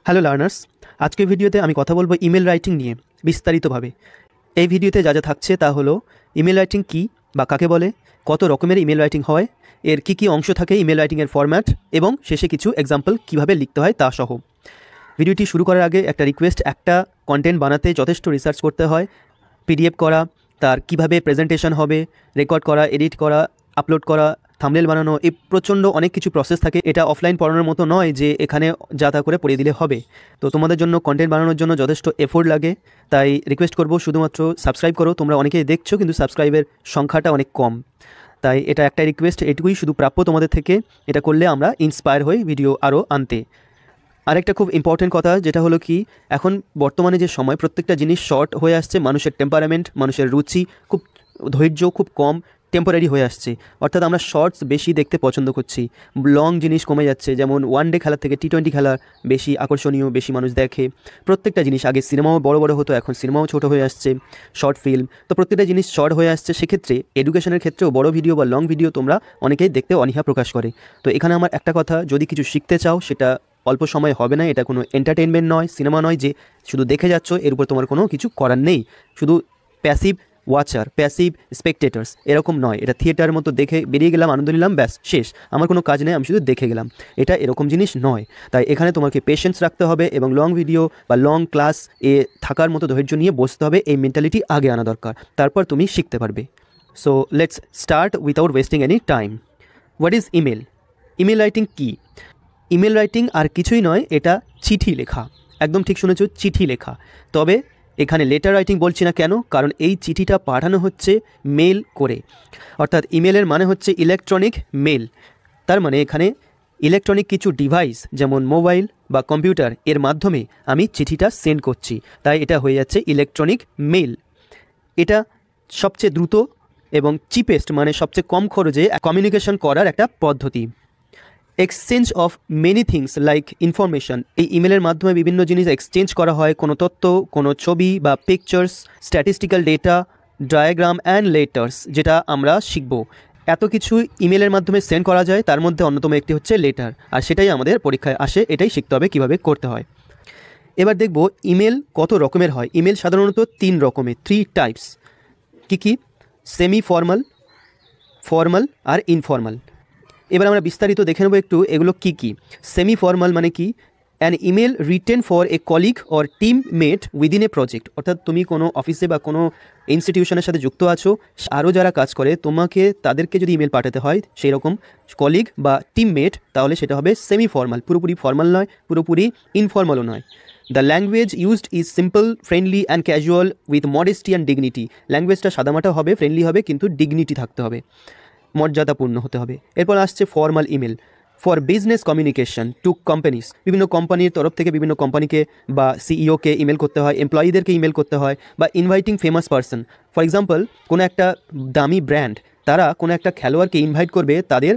Hello learners, আজকের ভিডিওতে আমি কথা বলবো ইমেল রাইটিং নিয়ে বিস্তারিতভাবে। এই ভিডিওতে যা যা থাকছে তা হলো ইমেল রাইটিং কী বা কাকে বলে, কত রকমের ইমেল রাইটিং হয়, এর কী কী অংশ থাকে ইমেল রাইটিংয়ের ফরম্যাট, এবং শেষে কিছু এক্সাম্পল কীভাবে লিখতে হয় তা সহ। ভিডিওটি শুরু করার আগে একটা রিকোয়েস্ট, একটা কন্টেন্ট বানাতে যথেষ্ট রিসার্চ করতে হয়। পিডিএফ করা, তার কিভাবে প্রেজেন্টেশন হবে, রেকর্ড করা, এডিট করা, আপলোড করা, থাম্বনেল বানানো, এই প্রচণ্ড অনেক কিছু প্রসেস থাকে। এটা অফলাইন পড়ানোর মতো নয় যে এখানে যা তা করে পড়িয়ে দিলে হবে। তো তোমাদের জন্য কন্টেন্ট বানানোর জন্য যথেষ্ট এফোর্ট লাগে, তাই রিকোয়েস্ট করব শুধুমাত্র সাবস্ক্রাইব করো। তোমরা অনেকেই দেখছো কিন্তু সাবস্ক্রাইবের সংখ্যাটা অনেক কম, তাই এটা একটা রিকোয়েস্ট, এটুকুই শুধু প্রাপ্য তোমাদের থেকে। এটা করলে আমরা ইন্সপায়ার হই ভিডিও আরও আনতে। আরেকটা খুব ইম্পর্টেন্ট কথা, যেটা হলো কি, এখন বর্তমানে যে সময় প্রত্যেকটা জিনিস শর্ট হয়ে আসছে, মানুষের টেম্পারামেন্ট, মানুষের রুচি খুব, ধৈর্য খুব কম, টেম্পোরারি হয়ে আসছে। অর্থাৎ আমরা শর্টস বেশি দেখতে পছন্দ করছি, লং জিনিস কমে যাচ্ছে। যেমন ওয়ান ডে খেলার থেকে T20 খেলা বেশি আকর্ষণীয়, বেশি মানুষ দেখে। প্রত্যেকটা জিনিস, আগে সিনেমাও বড় বড় হতো, এখন সিনেমাও ছোট হয়ে আসছে, শর্ট ফিল্ম। তো প্রত্যেকটা জিনিস শর্ট হয়ে আসছে, সেক্ষেত্রে এডুকেশনের ক্ষেত্রেও বড় ভিডিও বা লং ভিডিও তোমরা অনেকেই দেখতে অনীহা প্রকাশ করে। তো এখানে আমার একটা কথা, যদি কিছু শিখতে চাও সেটা অল্প সময় হবে না। এটা কোনো এন্টারটেনমেন্ট নয়, সিনেমা নয় যে শুধু দেখে যাচ্ছ, এর উপর তোমার কোনো কিছু করার নেই। শুধু প্যাসিভ ওয়াচার, প্যাসিভ স্পেকটেটার্স এরকম নয়। এটা থিয়েটারের মতো দেখে বেরিয়ে গেলাম, আনন্দ নিলাম, ব্যাস শেষ, আমার কোনো কাজ নেই, আমি শুধু দেখে গেলাম। এটা এরকম জিনিস নয়। তাই এখানে তোমাকে পেশেন্স রাখতে হবে এবং লং ভিডিও বা লং ক্লাস এ থাকার মতো ধৈর্য নিয়ে বসতে হবে। এই মেন্টালিটি আগে আনা দরকার, তারপর তুমি শিখতে পারবে। So let's start without wasting any time. What is email? Email writing কী? ইমেল রাইটিং আর কিছুই নয়, এটা চিঠি লেখা। একদম ঠিক শুনেছ, চিঠি লেখা। তবে এখানে লেটার রাইটিং বলছি না, কেন? কারণ এই চিঠিটা পাঠানো হচ্ছে মেল করে। অর্থাৎ ইমেলের মানে হচ্ছে ইলেকট্রনিক মেল। তার মানে এখানে ইলেকট্রনিক কিছু ডিভাইস, যেমন মোবাইল বা কম্পিউটার, এর মাধ্যমে আমি চিঠিটা সেন্ড করছি, তাই এটা হয়ে যাচ্ছে ইলেকট্রনিক মেল। এটা সবচেয়ে দ্রুত এবং চিপেস্ট, মানে সবচেয়ে কম খরচে কমিউনিকেশন করার একটা পদ্ধতি। Exchange of many things like information, এই ইমেলের মাধ্যমে বিভিন্ন জিনিস এক্সচেঞ্জ করা হয়, কোনো তথ্য, কোনো ছবি বা pictures, statistical data, diagram and letters, যেটা আমরা শিখব। এত কিছু ইমেলের মাধ্যমে সেন্ড করা যায়, তার মধ্যে অন্যতম একটি হচ্ছে লেটার, আর সেটাই আমাদের পরীক্ষায় আসে, এটাই শিখতে হবে কীভাবে করতে হয়। এবার দেখব ইমেল কত রকমের হয়। ইমেল সাধারণত 3 রকমের, 3 টাইপস। কী কী? সেমি ফর্মাল, ফর্মাল আর ইনফর্মাল। এবার আমরা বিস্তারিত দেখে নেব একটু এগুলো কী কী। সেমি ফর্মাল মানে কি? An email written for a colleague or teammate within a project. অর্থাৎ তুমি কোনো অফিসে বা কোনো ইনস্টিটিউশনের সাথে যুক্ত আছো, আরও যারা কাজ করে, তোমাকে তাদেরকে যদি ইমেল পাঠাতে হয় সেই রকম কলিগ বা টিমমেট, তাহলে সেটা হবে সেমি ফর্মাল। পুরোপুরি ফর্মাল নয়, পুরোপুরি ইনফর্মালও নয়। The language used is simple, friendly and casual with modesty and dignity. ল্যাঙ্গুয়েজটা সাদামাটা হবে, ফ্রেন্ডলি হবে, কিন্তু ডিগনিটি থাকতে হবে, মর্যাদাপূর্ণ হতে হবে। এরপর আসছে formal email for business communication to companies. বিভিন্ন কোম্পানির তরফ থেকে বিভিন্ন কোম্পানিকে বা সিইওকে ইমেল করতে হয়, এমপ্লয়িদেরকে ইমেল করতে হয়, বা inviting famous person. For example, কোনো একটা দামি ব্র্যান্ড, তারা কোনো একটা খেলোয়াড়কে ইনভাইট করবে, তাদের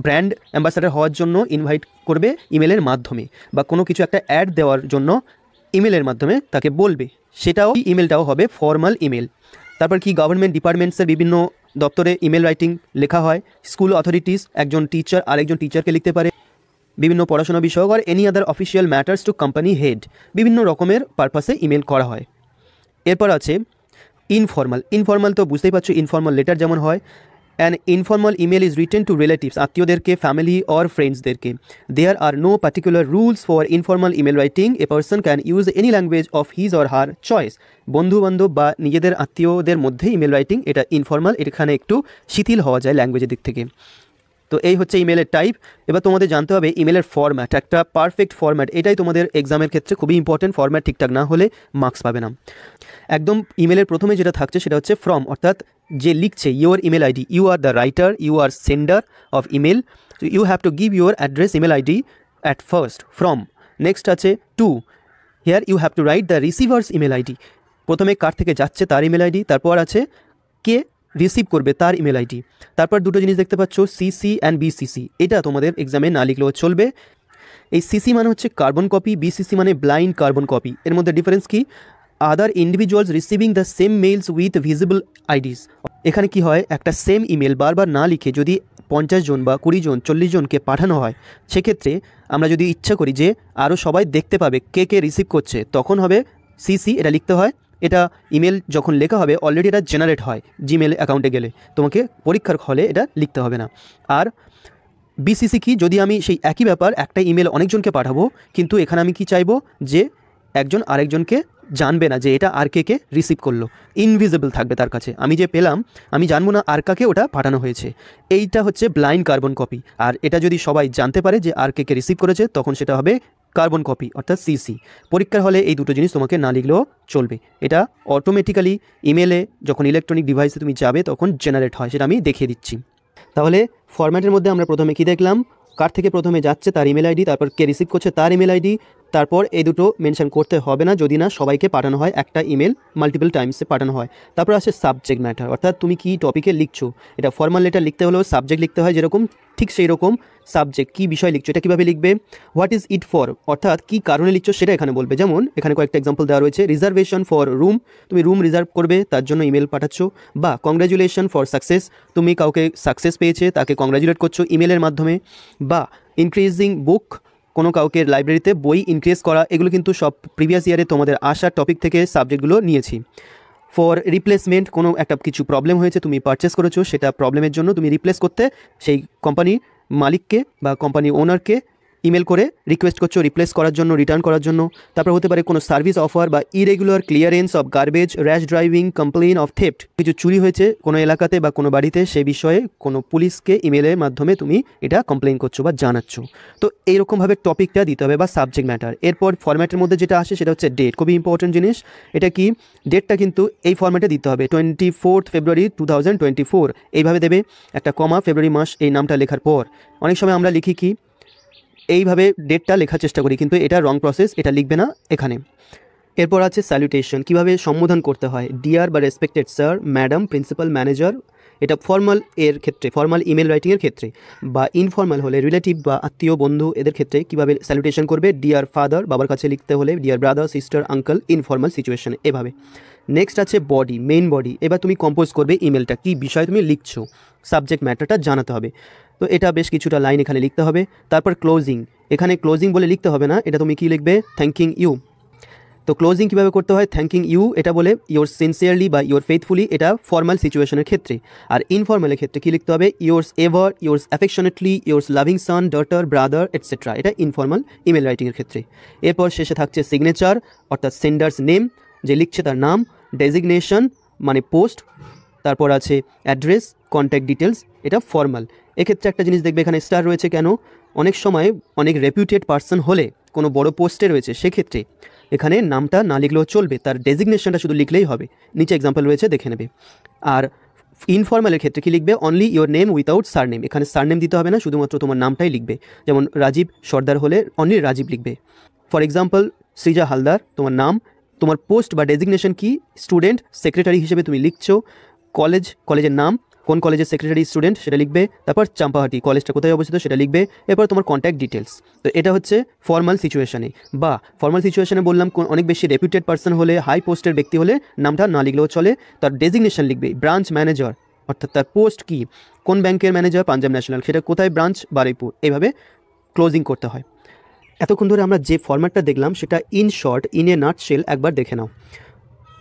ব্র্যান্ড অ্যাম্বাসাডার হওয়ার জন্য ইনভাইট করবে ইমেলের মাধ্যমে, বা কোনো কিছু একটা অ্যাড দেওয়ার জন্য ইমেলের মাধ্যমে তাকে বলবে, সেটাও ইমেলটাও হবে ফর্মাল ইমেল। তারপর কি, গভর্নমেন্ট ডিপার্টমেন্টসের বিভিন্ন দপ্তরে ইমেল রাইটিং লেখা হয়। স্কুল অথরিটিস, একজন টিচার আরেকজন টিচারকে লিখতে পারে, বিভিন্ন পড়াশোনা বিষয়ক, আর any other official matters to company head, বিভিন্ন রকমের পারপাসে ইমেল করা হয়। এরপর আছে ইনফর্মাল। ইনফর্মাল তো বুঝতেই পারছো, ইনফর্মাল লেটার যেমন হয়। An informal email is written to relatives, আত্মীয়দেরকে, ফ্যামিলি অর ফ্রেন্ডসদেরকে। There are no particular rules for informal email writing, a person can use any language of his or her choice. বন্ধুবান্ধব বা নিজেদের আত্মীয়দের মধ্যে email writing, এটা informal, এখানে একটু শিথিল হওয়া যায় ল্যাঙ্গুয়েজের দিক থেকে। তো এই হচ্ছে ইমেলের টাইপ। এবার তোমাদের জানতে হবে ইমেলের ফরম্যাট, একটা পারফেক্ট ফরম্যাট। এটাই তোমাদের এক্সামের ক্ষেত্রে খুবই ইম্পর্টেন্ট। ফরম্যাট ঠিকঠাক না হলে মার্কস পাবে না। একদম ইমেলের প্রথমে যেটা থাকছে সেটা হচ্ছে ফ্রম, অর্থাৎ যে লিখছে, your email ID, you are the writer, you are sender of email, you have to give your address email ID at first, from. Next আছে to, here you have to write the receiver's email ID. প্রথমে কার থেকে যাচ্ছে তার email ID, তারপর আছে কে receive করবে তার ইমেল আইডি। তারপর দুটো জিনিস দেখতে পাচ্ছ, সিসি অ্যান্ড বিসিসি। এটা তোমাদের এক্সামে না লিখলেও চলবে। এই সিসি মানে হচ্ছে কার্বন কপি, বিসিসি মানে ব্লাইন্ড কার্বন কপি। এর মধ্যে ডিফারেন্স কি? Other individuals receiving the same mails with visible IDs. এখানে কি হয়, একটা সেম ইমেল বারবার না লিখে যদি 50 জন বা 20 জন 40 জনকে পাঠানো হয়, সেক্ষেত্রে আমরা যদি ইচ্ছা করি যে আরও সবাই দেখতে পাবে কে কে রিসিভ করছে, তখন হবে সিসি, এটা লিখতে হয়। এটা ইমেল যখন লেখা হবে অলরেডি এটা জেনারেট হয় জিমেল অ্যাকাউন্টে গেলে, তোমাকে পরীক্ষার হলে এটা লিখতে হবে না। আর বিসিসি কি, যদি আমি সেই একই ব্যাপার একটা ইমেল অনেকজনকে পাঠাবো, কিন্তু এখানে আমি কি চাইবো যে একজন আরেকজনকে জানবে না যে এটা আর কে রিসিভ করলো, ইনভিজিবল থাকবে তার কাছে, আমি যে পেলাম আমি জানবো না আর কাকে ওটা পাঠানো হয়েছে। এইটা হচ্ছে ব্লাইন্ড কার্বন কপি। আর এটা যদি সবাই জানতে পারে যে আর কে রিসিভ করেছে, তখন সেটা হবে কার্বন কপি অর্থাৎ সিসি। পরীক্ষার হলে এই দুটো জিনিস তোমাকে না লিখলেও চলবে, এটা অটোমেটিক্যালি ইমেলে যখন ইলেকট্রনিক ডিভাইসে তুমি যাবে তখন জেনারেট হয়, সেটা আমি দেখিয়ে দিচ্ছি। তাহলে ফরম্যাটের মধ্যে আমরা প্রথমে কি দেখলাম, কার থেকে প্রথমে যাচ্ছে তার ইমেল আইডি, তারপর কে রিসিভ করছে তার ইমেল আইডি, তারপর এই দুটো মেনশন করতে হবে না যদি না সবাইকে পাঠানো হয়, একটা ইমেল মাল্টিপল টাইমসে পাঠানো হয়। তারপর আসে সাবজেক্ট ম্যাটার, অর্থাৎ তুমি কি টপিকে লিখছো। এটা ফর্মাল লেটার লিখতে হলেও সাবজেক্ট লিখতে হয় যেরকম, ঠিক সেই রকম সাবজেক্ট কী বিষয় লিখছো, এটা কীভাবে লিখবে। হোয়াট ইজ ইট ফর, অর্থাৎ কী কারণে লিখছো সেটা এখানে বলবে। যেমন এখানে কয়েকটা এক্সাম্পল দেওয়া রয়েছে, রিজার্ভেশন ফর রুম, তুমি রুম রিজার্ভ করবে তার জন্য ইমেল পাঠাচ্ছ, বা কংগ্রাচুলেশন ফর সাকসেস, তুমি কাউকে সাকসেস পেয়েছে তাকে কংগ্রাচুলেট করছো ইমেলের মাধ্যমে, বা ইনক্রিজিং বুক, কোনো কাউকে লাইব্রেরিতে বই ইনক্রিজ করা, এগুলো কিন্তু সব প্রিভিয়াস ইয়ারে তোমাদের আসার টপিক থেকে সাবজেক্টগুলো নিয়েছি। ফর রিপ্লেসমেন্ট, কোনো একটা কিছু প্রবলেম হয়েছে তুমি পারচেস করেছো, সেটা প্রবলেমের জন্য তুমি রিপ্লেস করতে সেই কোম্পানির মালিককে বা কোম্পানির ওনারকে ইমেল করে রিকোয়েস্ট করছো রিপ্লেস করার জন্য, রিটার্ন করার জন্য। তারপর হতে পারে কোনো সার্ভিস অফার বা irregular clearance of garbage, rash driving, complain of theft, কিছু চুরি হয়েছে কোনো এলাকাতে বা কোনো বাড়িতে, সেই বিষয়ে কোনো পুলিশকে ইমেলের মাধ্যমে তুমি এটা কমপ্লেন করছো বা জানাচ্ছ। তো এইরকমভাবে টপিকটা দিতে হবে বা সাবজেক্ট ম্যাটার। এরপর ফরম্যাটের মধ্যে যেটা আসে সেটা হচ্ছে ডেট, খুবই ইম্পর্টেন্ট জিনিস। এটা কি, ডেটটা কিন্তু এই ফরম্যাটে দিতে হবে, 24 ফেব্রুয়ারি 2024 এইভাবে দেবে, একটা কমা ফেব্রুয়ারি মাস এই নামটা লেখার পর। অনেক সময় আমরা লিখি কি এইভাবে ডেটটা লেখার চেষ্টা করি, কিন্তু এটা রং প্রসেস, এটা লিখবে না এখানে। এরপর আছে স্যালুটেশন, কিভাবে সম্বোধন করতে হয়, ডিয়ার বা respected sir, madam, principal, manager, এটা ফর্মাল এর ক্ষেত্রে, ফর্মাল ইমেল রাইটিংয়ের ক্ষেত্রে, বা ইনফর্মাল হলে রিলেটিভ বা আত্মীয় বন্ধু এদের ক্ষেত্রে কীভাবে স্যালুটেশন করবে, ডিয়ার ফাদার, বাবার কাছে লিখতে হলে dear brother, sister, uncle, informal সিচুয়েশনে এভাবে। নেক্সট আছে বডি, মেইন বডি, এবার তুমি কম্পোজ করবে ইমেলটা, কী বিষয়ে তুমি লিখছো, সাবজেক্ট ম্যাটারটা জানাতে হবে। তো এটা বেশ কিছুটা লাইন এখানে লিখতে হবে। তারপর ক্লোজিং, এখানে ক্লোজিং বলে লিখতে হবে না, এটা তুমি কি লিখবে, থ্যাঙ্কিং ইউ। তো ক্লোজিং কীভাবে করতে হয়, থ্যাঙ্কিং ইউ এটা বলে ইয়োর সিনসিয়ারলি বা ইয়োর ফেথফুলি, এটা ফর্মাল সিচুয়েশনের ক্ষেত্রে। আর ইনফর্মালের ক্ষেত্রে কী লিখতে হবে, yours ever, yours affectionately, yours loving son, daughter, brother, etcetera, এটা ইনফর্মাল ইমেল রাইটিংয়ের ক্ষেত্রে। এরপর শেষে থাকছে সিগনেচার, অর্থাৎ সেন্ডার্স নেম, যে লিখছে তার নাম, ডেজিগনেশন মানে পোস্ট, তারপর আছে অ্যাড্রেস, কন্ট্যাক্ট ডিটেলস, এটা ফর্মাল। এক্ষেত্রে একটা জিনিস দেখবে এখানে স্টার রয়েছে কেন, অনেক সময় অনেক রেপিউটেড পার্সন হলে কোনো বড় পোস্টে রয়েছে, সেক্ষেত্রে এখানে নামটা না লিখলেও চলবে, তার ডেজিগনেশনটা শুধু লিখলেই হবে। নিচে এক্সাম্পল রয়েছে দেখে নেবে। আর ইনফর্মালের ক্ষেত্রে কি লিখবে, only your name without surname, এখানে সারনেম দিতে হবে না, শুধুমাত্র তোমার নামটাই লিখবে। যেমন রাজীব সর্দার হলে অনলি রাজীব লিখবে। ফর এক্সাম্পল সৃজা হালদার, তোমার নাম, তোমার পোস্ট বা ডেজিগনেশন কি, স্টুডেন্ট, সেক্রেটারি হিসেবে তুমি লিখছো, কলেজের নাম, কোন কলেজের সেক্রেটারি স্টুডেন্ট সেটা লিখবে, তারপর চাম্পাহাটি কলেজটা কোথায় অবস্থিত সেটা লিখবে, এরপর তোমার কন্ট্যাক্ট ডিটেলস। তো এটা হচ্ছে ফর্মাল সিচুয়েশনে। বা ফর্মাল সিচুয়েশনে বললাম অনেক বেশি রেপুটেড পার্সন হলে, হাই পোস্টের ব্যক্তি হলে নামটা না লিখলেও চলে, তার ডেজিগনেশন লিখবে, ব্রাঞ্চ ম্যানেজার, অর্থাৎ তার পোস্ট কি, কোন ব্যাংকের ম্যানেজার, পাঞ্জাব ন্যাশনাল, সেটা কোথায় ব্রাঞ্চ, বারুইপুর, এইভাবে ক্লোজিং করতে হয়। এতক্ষণ ধরে আমরা যে ফরম্যাটটা দেখলাম সেটা in short, in a nutshell একবার দেখে নাও।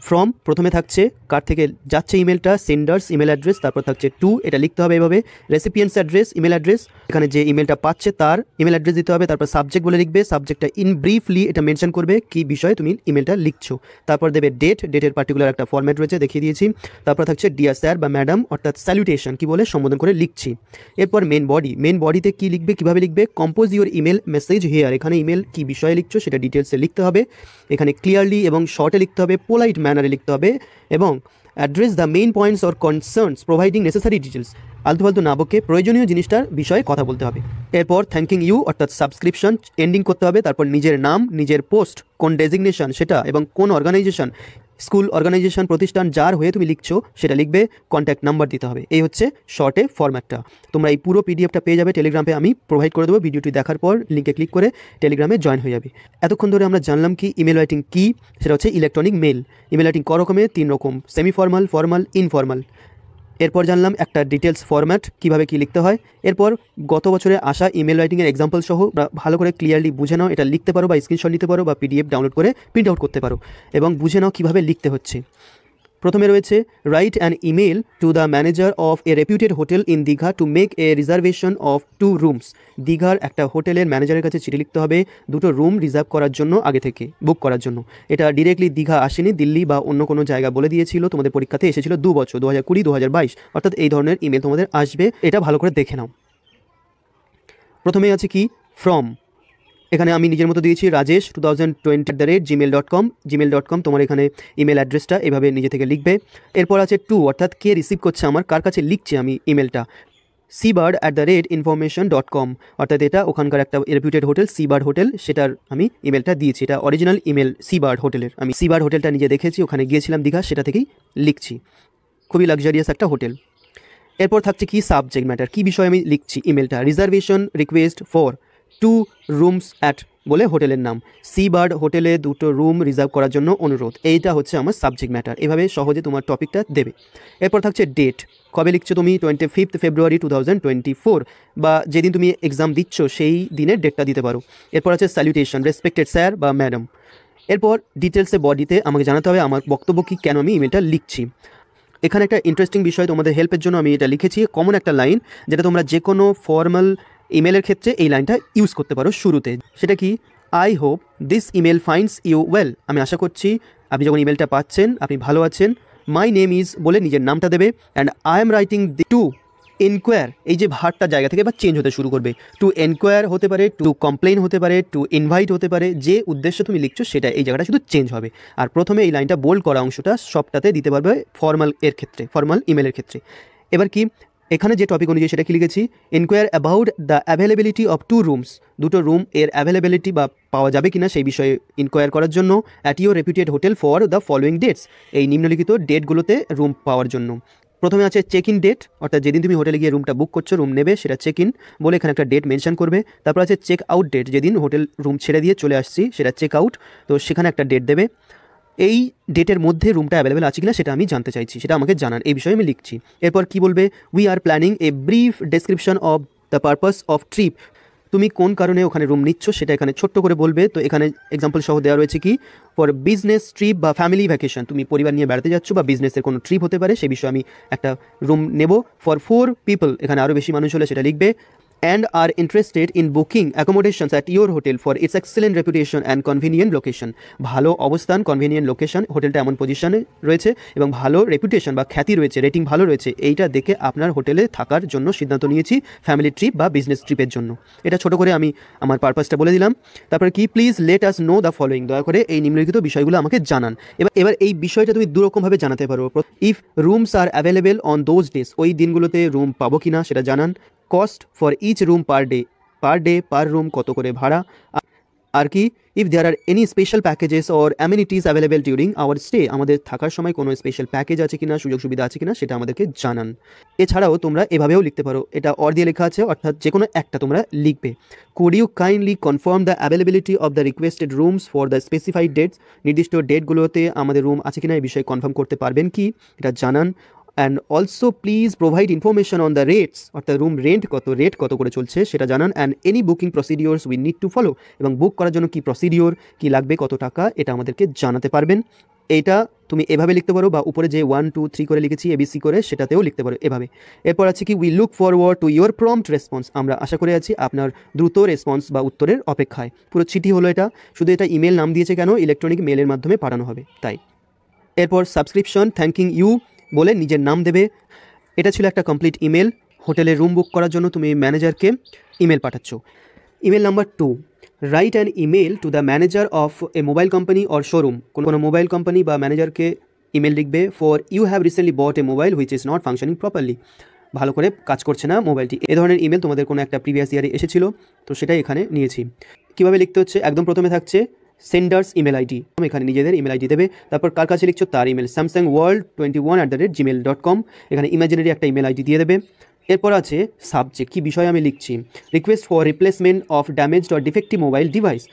ফ্রম প্রথমে থাকছে কার থেকে যাচ্ছে ইমেলটা, সেন্ডার্স ইমেল অ্যাড্রেস, তারপর থাকছে টু, এটা লিখতে হবে এভাবে, রেসিপিয়েন্টস অ্যাড্রেস ইমেল অ্যাড্রেস, এখানে যে ইমেলটা পাচ্ছে তার ইমেল অ্যাড্রেস দিতে হবে, তারপর সাবজেক্ট বলে লিখবে, সাবজেক্টটা ইন ব্রিফলি এটা মেনশন করবে কী বিষয়ে তুমি ইমেলটা লিখছো, তারপর দেবে ডেট, ডেটের পার্টিকুলার একটা ফরম্যাট রয়েছে দেখিয়ে দিয়েছি, তারপর থাকছে ডিয়ার স্যার বা ম্যাডাম, অর্থাৎ স্যালুটেশন কী বলে সম্বোধন করে লিখছি। এরপর মেন বডি, মেন বডিতে কী লিখবে, কীভাবে লিখবে, compose your email message here, এখানে ইমেল কী বিষয়ে লিখছো সেটা ডিটেলসে লিখতে হবে, এখানে ক্লিয়ারলি এবং শর্টে লিখতে হবে, পোলাইট ম্যানারে লিখতে হবে, এবং address the main points or concerns providing necessary details, আলতু ফালতু না বকে প্রয়োজনীয় জিনিসটার বিষয়ে কথা বলতে হবে। এরপর থ্যাঙ্কিং ইউ অর্থাৎ সাবস্ক্রিপশন এন্ডিং করতে হবে, তারপর নিজের নাম, নিজের পোস্ট, কোন ডেজিগনেশন সেটা, এবং কোন অর্গানাইজেশন, স্কুল, অর্গানাইজেশন, প্রতিষ্ঠান যার হয়ে তুমি লিখছো সেটা লিখবে, কন্ট্যাক্ট নাম্বার দিতে হবে। এই হচ্ছে শর্টে ফরম্যাটটা। তোমরা এই পুরো পিডিএফটা পেয়ে যাবে টেলিগ্রামে, আমি প্রোভাইড করে দেবো, ভিডিওটি দেখার পর লিঙ্কে ক্লিক করে টেলিগ্রামে জয়েন হয়ে যাবে। এতক্ষণ ধরে আমরা জানলাম কি ইমেল রাইটিং কী, সেটা হচ্ছে ইলেকট্রনিক মেল। ইমেল রাইটিং ক রকমের, 3 রকম, সেমি ফর্মাল, ফর্মাল, ইনফর্মাল। এরপর জানলাম একটা ডিটেলস ফরম্যাট কীভাবে কী লিখতে হয়। এরপর গত বছরে আসা ইমেল রাইটিংয়ের এক্সাম্পল সহ ভালো করে ক্লিয়ারলি বুঝে নাও, এটা লিখতে পারো বা স্ক্রিনশট নিতে পারো বা পিডিএফ ডাউনলোড করে প্রিন্ট আউট করতে পারো এবং বুঝে নাও কীভাবে লিখতে হচ্ছে। প্রথমে রয়েছে right an email to the manager of A reputed hotel in Digha to make a reservation of 2 rooms. দীঘার একটা হোটেলের ম্যানেজারের কাছে চিঠি লিখতে হবে 2টো রুম রিজার্ভ করার জন্য, আগে থেকে বুক করার জন্য। এটা ডিরেক্টলি দীঘা আসেনি, দিল্লি বা অন্য কোনো জায়গা বলে দিয়েছিল, তোমাদের পরীক্ষাতে এসেছিল 2 বছর 2020 2022, অর্থাৎ এই ধরনের ইমেল তোমাদের আসবে, এটা ভালো করে দেখে নাও। প্রথমে আছে কি ফ্রম, এখানে আমি নিজের মতো দিয়েছি rajesh2020@gmail.com। gmail.com তোমার এখানে ইমেল অ্যাড্রেসটা এভাবে নিজে থেকে লিখবে। এরপর আছে টু, অর্থাৎ কে রিসিভ করছে, আমার কার কাছে লিখছি আমি ইমেলটা, seabird@information.com, অর্থাৎ এটা ওখানকার একটা রেপিউটেড হোটেল সিবার্ড হোটেল, সেটার আমি ইমেলটা দিয়েছি। এটা অরিজিনাল ইমেল সিবার্ড হোটেলের, আমি সিবার্ড হোটেলটা নিজে দেখেছি, ওখানে গিয়েছিলাম দীঘা, সেটা থেকেই লিখছি। খুবই লাক্সারিয়াস একটা হোটেল। এরপর থাকছে কি সাবজেক্ট ম্যাটার, কী বিষয়ে আমি লিখছি ইমেলটা, reservation request for 2 rooms at বলে হোটেলের নাম, সিবার্ড হোটেলে 2টো রুম রিজার্ভ করার জন্য অনুরোধ, এইটা হচ্ছে আমার সাবজেক্ট ম্যাটার। এভাবে সহজে তোমার টপিকটা দেবে। এরপর থাকছে ডেট, কবে লিখছো তুমি, 25 ফেব্রুয়ারি 2024, বা যেদিন তুমি এক্সাম দিচ্ছ সেই দিনের ডেটটা দিতে পারো। এরপর আছে স্যালুটেশন, রেসপেক্টেড স্যার বা ম্যাডাম। এরপর ডিটেলসে বডিতে আমাকে জানাতে হবে আমার বক্তব্য কী, কেন আমি ইমেলটা লিখছি। এখানে একটা ইন্টারেস্টিং বিষয় তোমাদের হেল্পের জন্য আমি এটা লিখেছি, কমন একটা লাইন, যেটা তোমরা যে কোনো ফর্মাল ইমেলের ক্ষেত্রে এই লাইনটা ইউজ করতে পারো শুরুতে। সেটা কি, I hope this email finds you well, আমি আশা করছি আপনি যখন ইমেলটা পাচ্ছেন আপনি ভালো আছেন। মাই নেম ইজ বলে নিজের নামটা দেবে, and I am writing to enquire, এই যে ভার্বটা জায়গা থেকে বা চেঞ্জ হতে শুরু করবে, টু এনকোয়ার হতে পারে, টু কমপ্লেন হতে পারে, টু ইনভাইট হতে পারে, যে উদ্দেশ্যে তুমি লিখছো সেটা এই জায়গাটা শুধু চেঞ্জ হবে। আর প্রথমে এই লাইনটা বোল্ড করা অংশটা সবটাতে দিতে পারবে ফর্মাল এর ক্ষেত্রে, ফর্মাল ইমেলের ক্ষেত্রে। এবার কি, এখানে যে টপিক অনুযায়ী সেটা কি লিখেছি, enquire about the availability of 2 rooms, 2টো রুম এর অ্যাভেলেবিলিটি বা পাওয়া যাবে কিনা সেই বিষয়ে ইনকোয়ার করার জন্য, at your reputed hotel for the following dates, এই নিম্নলিখিত ডেটগুলোতে রুম পাওয়ার জন্য। প্রথমে আছে চেক ইন ডেট, অর্থাৎ যেদিন তুমি হোটেলে গিয়ে রুমটা বুক করছো, রুম নেবে, সেটা চেক ইন বলে এখানে একটা ডেট মেনশন করবে। তারপর আছে চেক আউট ডেট, যেদিন হোটেল রুম ছেড়ে দিয়ে চলে আসছি সেটা চেক আউট, তো সেখানে একটা ডেট দেবে। এই ডেটের মধ্যে রুমটা অ্যাভেলেবেল আছে কিনা সেটা আমি জানতে চাইছি, সেটা আমাকে জানান, এই বিষয়ে আমি লিখছি। এরপর কি বলবে, we are planning a brief description of the purpose of trip, তুমি কোন কারণে ওখানে রুম নিচ্ছ সেটা এখানে ছোট্ট করে বলবে। তো এখানে এক্সাম্পল সহ দেওয়া রয়েছে কি, ফর বিজনেস ট্রিপ বা ফ্যামিলি ভ্যাকেশন, তুমি পরিবার নিয়ে বেড়াতে যাচ্ছ বা বিজনেসের কোনো ট্রিপ হতে পারে, সে বিষয়ে আমি একটা রুম নেব। ফর 4 পিপল, এখানে আরও বেশি মানুষ হলে সেটা লিখবে। and are interested in booking accommodations at your hotel for its excellent reputation and convenient location, ভালো অবস্থান, কনভিনিয়েন্ট লোকেশন, হোটেলটা এমন পজিশনে রয়েছে এবং ভালো রেপুটেশন বা খ্যাতি রয়েছে, রেটিং ভালো রয়েছে, এইটা দেখে আপনার হোটেলে থাকার জন্য সিদ্ধান্ত নিয়েছি ফ্যামিলি ট্রিপ বা বিজনেস ট্রিপের জন্য। এটা ছোট করে আমি আমার পারপাসটা বলে দিলাম। তারপরে কি, please let us know the following, দয়া করে এই নিম্নলিখিত বিষয়গুলো আমাকে জানান। এবার এই বিষয়টা তুমি দুরকমভাবে জানাতে পারো। If rooms are available on those days, ওই দিনগুলোতে রুম পাবো কিনা সেটা জানান। Cost for each room per day per room কত করে ভাড়া। আর কি, if there are any special packages or amenities available during our stay, আমাদের থাকার সময় কোনো স্পেশাল প্যাকেজ আছে কিনা, সুযোগ সুবিধা আছে কিনা সেটা আমাদেরকে জানান। এছাড়াও তোমরা এভাবেও লিখতে পারো, এটা অর দিয়ে লেখা আছে, অর্থাৎ যে কোনো একটা তোমরা লিখবে। Could you kindly confirm the availability of the requested rooms for the specified dates, নির্দিষ্ট ডেটগুলোতে আমাদের রুম আছে কিনা এই বিষয়ে কনফার্ম করতে পারবেন কি, এটা জানান। And also please provide information on the rates, অর্থাৎ রুম রেট কত করে চলছে সেটা জানান। And any booking procedures we need to follow, এবং বুক করার জন্য কী প্রসিডিওর, কী লাগবে, কত টাকা, এটা আমাদেরকে জানাতে পারবেন। এইটা তুমি এভাবে লিখতে পারো, বা উপরে যে 1 2 3 করে লিখেছি ABC করে সেটাতেও লিখতে পারো এভাবে। এরপর আছে কি, we look forward to your prompt response, আমরা আশা করে আছি আপনার দ্রুত রেসপন্স বা উত্তরের অপেক্ষায়। পুরো চিঠি হলো এটা, শুধু এটা ইমেল নাম দিয়েছে কেন, ইলেকট্রনিক মেলের মাধ্যমে পাঠানো হবে তাই। এরপর সাবস্ক্রিপশন থ্যাঙ্কিং ইউ বলে নিজের নাম দেবে। এটা ছিল একটা কমপ্লিট ইমেল, হোটেলে রুম বুক করার জন্য তুমি ম্যানেজারকে ইমেল পাঠাচ্ছ। Email number 2, write an email to the manager of a mobile company or showroom, কোনো মোবাইল কোম্পানি বা ম্যানেজারকে ইমেল লিখবে। For you have recently bought a mobile which is not functioning properly, ভালো করে কাজ করছে না মোবাইলটি। এ ধরনের ইমেল তোমাদের কোনো একটা প্রিভিয়াস ইয়ারে এসেছিল, তো সেটাই এখানে নিয়েছি। কীভাবে লিখতে হচ্ছে, একদম প্রথমে থাকছে সেন্ডার্স ইমেল আইডি, এখানে নিজেদের ইমেল আইডি দেবে। তারপর কার কাছে লিখছো তার ইমেল, samsungworld21@gmail.com, এখানে ইমাজিনারি একটা ইমেল আইডি দিয়ে দেবে। এরপর আছে সাবজেক্ট, কী বিষয়ে আমি লিখছি, request for replacement of damaged or defective mobile device,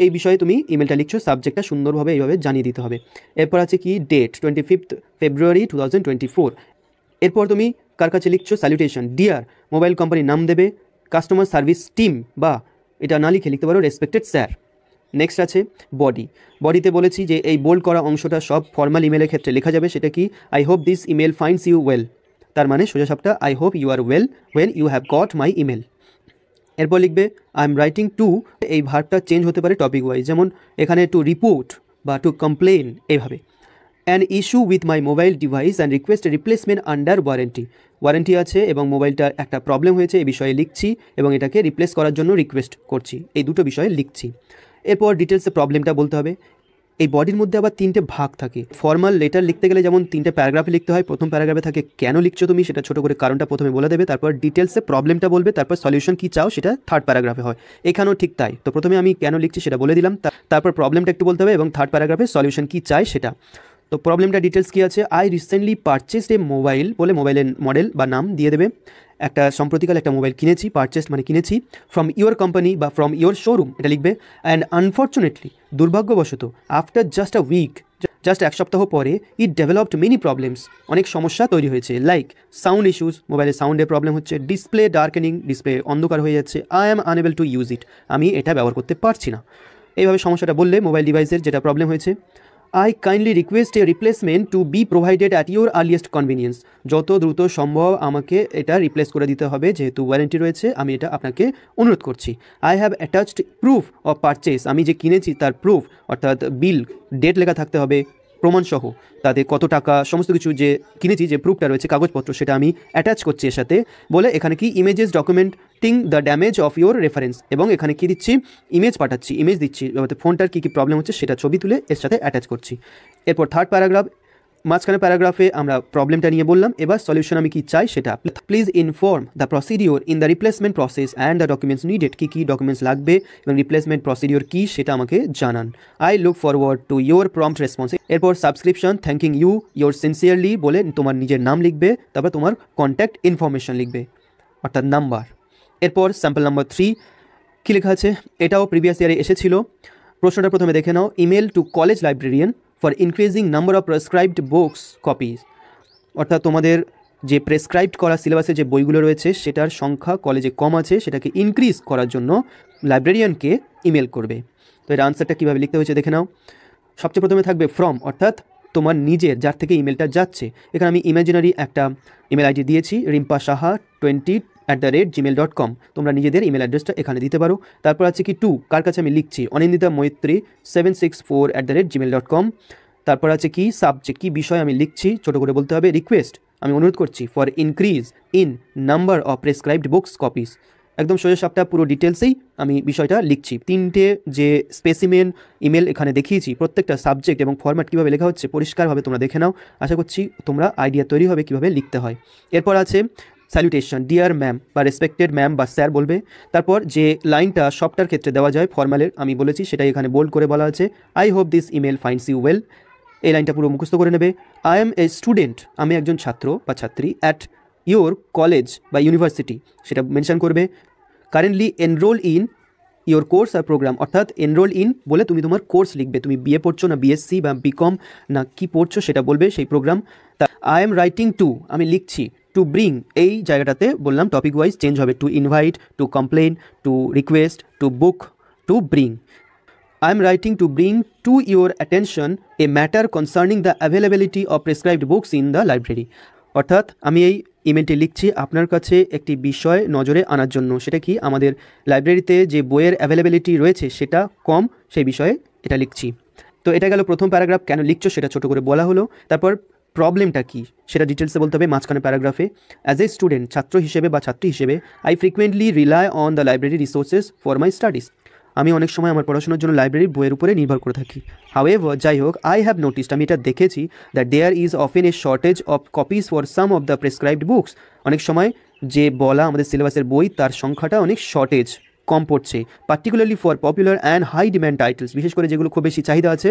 এই বিষয়ে তুমি ইমেলটা লিখছো, সাবজেক্টটা সুন্দরভাবে এইভাবে জানিয়ে দিতে হবে। এরপর আছে কি, ডেট 25 ফেব্রুয়ারি 2024, এরপর তুমি কার কাছে লিখছো স্যালুটেশন ডিয়ার, মোবাইল কোম্পানির নাম দেবে, কাস্টমার সার্ভিস টিম, বা এটা না লিখে লিখতে পারো রেসপেক্টেড স্যার। নেক্সট আছে বডি। বডিতে বলেছি যে এই বোল্ড করা অংশটা সব ফর্মাল ইমেলের ক্ষেত্রে লেখা যাবে। সেটা কি, I hope this email finds you well, তার মানে সোজাসাপটা I hope you are well when you have got my email. এরপর লিখবে আই এম রাইটিং টু, এই ভার্বটা চেঞ্জ হতে পারে টপিক ওয়াইজ, যেমন এখানে টু রিপোর্ট বা টু কমপ্লেন, এইভাবে। An issue with my mobile device and request replacement under warranty, warranty আছে এবং মোবাইলটার একটা প্রবলেম হয়েছে এই বিষয়ে লিখছি এবং এটাকে রিপ্লেস করার জন্য রিকোয়েস্ট করছি, এই দুটো বিষয়ে লিখছি। এরপর ডিটেলসে প্রবলেমটা বলতে হবে। এই বডির মধ্যে আবার 3টে ভাগ থাকে। ফর্মাল লেটার লিখতে গেলে যেমন 3টে প্যারাগ্রাফে লিখতে হয়, প্রথম প্যারাগ্রাফে থাকে কেন লিখছো তুমি, সেটা ছোটো করে কারণটা প্রথমে বলে দেবে, তারপর ডিটেলসে প্রবলেমটা বলবে, তারপর সলিউশন কী চাও সেটা থার্ড প্যারাগ্রাফে হয়। এখানেও ঠিক তাই, তো প্রথমে আমি কেন লিখছি সেটা বলে দিলাম, তারপর প্রবলেমটা একটু বলতে হবে এবং থার্ড প্যারাগ্রাফে সলিউশন কী চাই সেটা। তো প্রবলেমটা ডিটেলস কী আছে, I recently purchased A mobile বলে মোবাইলের মডেল বা নাম দিয়ে দেবে। একটা সম্প্রতিকাল একটা মোবাইল কিনেছি, পারচেস মানে কিনেছি, ফ্রম ইয়োর কোম্পানি বা ফ্রম ইয়োর শোরুম এটা লিখবে। অ্যান্ড আনফর্চুনেটলি, দুর্ভাগ্যবশত, after just a week, just এক সপ্তাহ পরে, ইট ডেভেলপড মেনি প্রবলেমস, অনেক সমস্যা তৈরি হয়েছে, লাইক সাউন্ড ইস্যুস, মোবাইলের সাউন্ডের প্রবলেম হচ্ছে, ডিসপ্লে ডার্কেনিং, ডিসপ্লে অন্ধকার হয়ে যাচ্ছে, I am unable to use it, আমি এটা ব্যবহার করতে পারছি না। এইভাবে সমস্যাটা বললে মোবাইল ডিভাইসের যেটা প্রবলেম হয়েছে। I kindly request a replacement to be provided at your earliest convenience, যত দ্রুত সম্ভব আমাকে এটা রিপ্লেস করে দিতে হবে, যেহেতু ওয়ারেন্টি রয়েছে আমি এটা আপনাকে অনুরোধ করছি। I have attached proof of purchase, আমি যে কিনেছি তার প্রুফ অর্থাৎ বিল, ডেট লেখা থাকতে হবে প্রমাণসহ, তাতে কত টাকা সমস্ত কিছু যে কিনেছি যে প্রুফটা রয়েছে কাগজপত্র সেটা আমি অ্যাটাচ করছি এর সাথে। বলে এখানে কি images documenting the damage of your reference, এবং এখানে কি দিচ্ছি ইমেজ পাঠাচ্ছি, ইমেজ দিচ্ছি ফোনটার কী কী প্রবলেম হচ্ছে সেটা ছবি তুলে এর সাথে অ্যাটাচ করছি। এরপর থার্ড প্যারাগ্রাফ, মাঝখানে প্যারাগ্রাফে আমরা প্রবলেমটা নিয়ে বললাম, এবার সলিউশন আমি কি চাই সেটা। Please inform the procedure in the replacement process and the documents needed, কী কী ডকুমেন্টস লাগবে এবং রিপ্লেসমেন্ট প্রসিডিওর কী সেটা আমাকে জানান। I look forward to your prompt response. এরপর subscription, thanking you, your sincerely বলে তোমার নিজের নাম লিখবে, তারপর তোমার কন্ট্যাক্ট ইনফরমেশন লিখবে অর্থাৎ নাম্বার। এরপর স্যাম্পল নাম্বার 3 কী লেখা আছে, এটাও প্রিভিয়াস ইয়ারে এসেছিল। প্রশ্নটা প্রথমে দেখে নাও, email to college librarian for increasing number of prescribed books copies, অর্থাৎ তোমাদের যে প্রেসক্রাইবড করা সিলেবাসে যে বইগুলো রয়েছে সেটার সংখ্যা কলেজে কম আছে, সেটাকে ইনক্রিজ করার জন্য লাইব্রেরিয়ানকে ইমেল করবে। তো এর আনসারটা কীভাবে লিখতে হয়েছে দেখে নাও। সবচেয়ে প্রথমে থাকবে ফ্রম, অর্থাৎ তোমার নিজের, যার থেকে ইমেলটা যাচ্ছে। এখানে আমি ইমাজিনারি একটা ইমেল আইডি দিয়েছি, rimpasaha20@gmail.com, তোমরা নিজেদের ইমেল অ্যাড্রেসটা এখানে দিতে পারো। তারপর আছে কি টু, কার কাছে আমি লিখছি, অনিন্দিতা মৈত্রী 764@gmail.com। তারপর আছে কি সাবজেক্ট, কী বিষয় আমি লিখছি ছোটো করে বলতে হবে, রিকোয়েস্ট, আমি অনুরোধ করছি, for increase in number of prescribed books copies, একদম সোজাসাপটা পুরো ডিটেলসেই আমি বিষয়টা লিখছি। 3টে যে স্পেসিমেন ইমেল এখানে দেখিয়েছি, প্রত্যেকটা সাবজেক্ট এবং ফরম্যাট কীভাবে লেখা হচ্ছে পরিষ্কারভাবে তোমরা দেখে নাও, আশা করছি তোমরা আইডিয়া তৈরি হবে কীভাবে লিখতে হয়। এরপর আছে স্যালুটেশন, ডিয়ার ম্যাম বা রেসপেক্টেড ম্যাম বা স্যার বলবে। তারপর যে লাইনটা সবটার ক্ষেত্রে দেওয়া যায় ফর্মালের আমি বলেছি সেটাই এখানে বোল্ড করে বলা আছে, I hope this email finds you well, এই লাইনটা পুরো মুখস্থ করে নেবে। আই এম এ স্টুডেন্ট, আমি একজন ছাত্র বা ছাত্রী, অ্যাট ইয়োর কলেজ বা ইউনিভার্সিটি সেটা মেনশন করবে। Currently enroll in your course আর প্রোগ্রাম, অর্থাৎ এনরোল ইন বলে তুমি তোমার কোর্স লিখবে, তুমি বিএ পড়ছো না বিএসসি বা বিকম না কি পড়ছো সেটা বলবে সেই প্রোগ্রাম। তা আই এম রাইটিং টু, আমি লিখছি, টু ব্রিং, এই জায়গাটাতে বললাম টপিক ওয়াইজ চেঞ্জ হবে, to invite, to complain, to request, to book, to bring. I am writing to bring to your attention a matter concerning the availability of prescribed books in the library, অর্থাৎ আমি এই ইমেলটি লিখছি আপনার কাছে একটি বিষয় নজরে আনার জন্য, সেটা কি আমাদের লাইব্রেরিতে যে বইয়ের অ্যাভেলেবিলিটি রয়েছে সেটা কম, সেই বিষয়ে এটা লিখছি। তো এটা গেল প্রথম প্যারাগ্রাফ, কেন লিখছো সেটা ছোটো করে বলা হলো। তারপর প্রবলেমটা কী সেটা ডিটেলসে বলতে হবে মাঝখানে প্যারাগ্রাফে। অ্যাজ এ স্টুডেন্ট, ছাত্র হিসেবে বা ছাত্রী হিসেবে, I frequently rely on the library resources for my studies, আমি অনেক সময় আমার পড়াশোনার জন্য লাইব্রেরির বইয়ের উপরে নির্ভর করে থাকি। হাউএভার, যাই হোক, আই হ্যাভ নোটিসড, আমি এটা দেখেছি, that there is often a shortage of copies for some of the prescribed books, অনেক সময় যে বলা আমাদের সিলেবাসের বই তার সংখ্যাটা অনেক শর্টেজ কম পড়ছে, particularly for popular and high demand titles, বিশেষ করে যেগুলো খুব বেশি চাহিদা আছে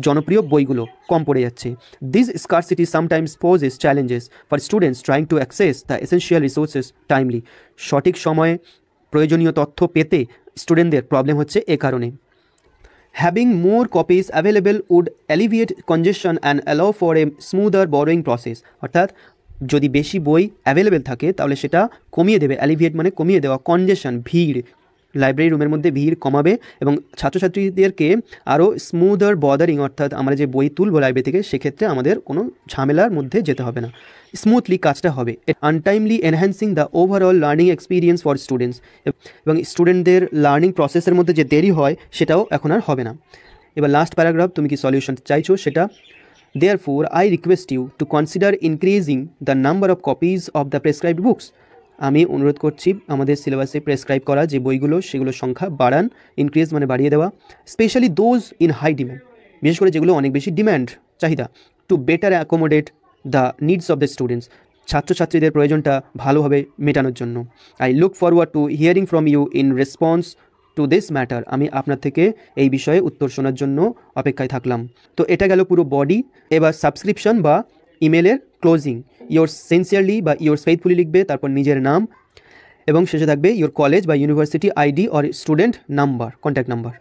জনপ্রিয় বইগুলো কম পড়ে যাচ্ছে। This scarcity sometimes poses challenges for students trying to access the essential resources timely, সঠিক সময়ে প্রয়োজনীয় তথ্য পেতে স্টুডেন্টদের প্রবলেম হচ্ছে এ কারণে। Having more copies available would alleviate congestion and allow for a smoother borrowing process, অর্থাৎ যদি বেশি বই অ্যাভেলেবেল থাকে তাহলে সেটা কমিয়ে দেবে, অ্যালিভিয়েট মানে কমিয়ে দেওয়া, কনজেশন ভিড়, লাইব্রেরি রুমের মধ্যে ভিড় কমাবে এবং ছাত্রছাত্রীদেরকে আরও স্মুদার বদারিং, অর্থাৎ আমরা যে বই তুলবো লাইব্রেরি থেকে সেক্ষেত্রে আমাদের কোনো ঝামেলার মধ্যে যেতে হবে না, স্মুথলি কাজটা হবে। Untimely enhancing the overall learning experience for students, এবং স্টুডেন্টদের লার্নিং প্রসেসের মধ্যে যে দেরি হয় সেটাও এখন আর হবে না। এবার লাস্ট প্যারাগ্রাফ, তুমি কি সলিউশন চাইছো সেটা। Therefore, I request you to consider increasing the number of copies of the prescribed books. আমি অনুরোধ করছি আমাদের সিলেবাসে প্রেসক্রাইব করা যে বইগুলো সেগুলোর সংখ্যা বাড়ান, ইনক্রিজ মানে বাড়িয়ে দেওয়া, specially those in high demand, বিশেষ করে যেগুলো অনেক বেশি ডিম্যান্ড চাহিদা, to better accommodate the needs of the students, ছাত্রছাত্রীদের প্রয়োজনটা ভালোভাবে মেটানোর জন্য। I look forward to hearing from you in response to this matter, আমি আপনার থেকে এই বিষয়ে উত্তর শোনার জন্য অপেক্ষায় থাকলাম। তো এটা গেল পুরো বডি। এবার সাবস্ক্রিপশন বা ইমেলের ক্লোজিং, ইয়োর সিনসিয়ারলি বা ইয়োর ফেইথফুলি লিখবে, তারপর নিজের নাম এবং শেষে থাকবে ইয়োর কলেজ বা university ID or student number, contact number.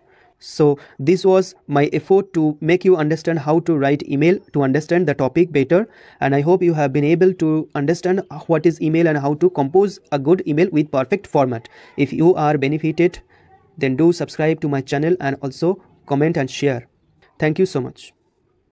So this was my effort to make you understand how to write email, to understand the topic better, and I hope you have been able to understand what is email and how to compose a good email with perfect format. If you are benefited, then do subscribe to my channel and also comment and share. Thank you so much.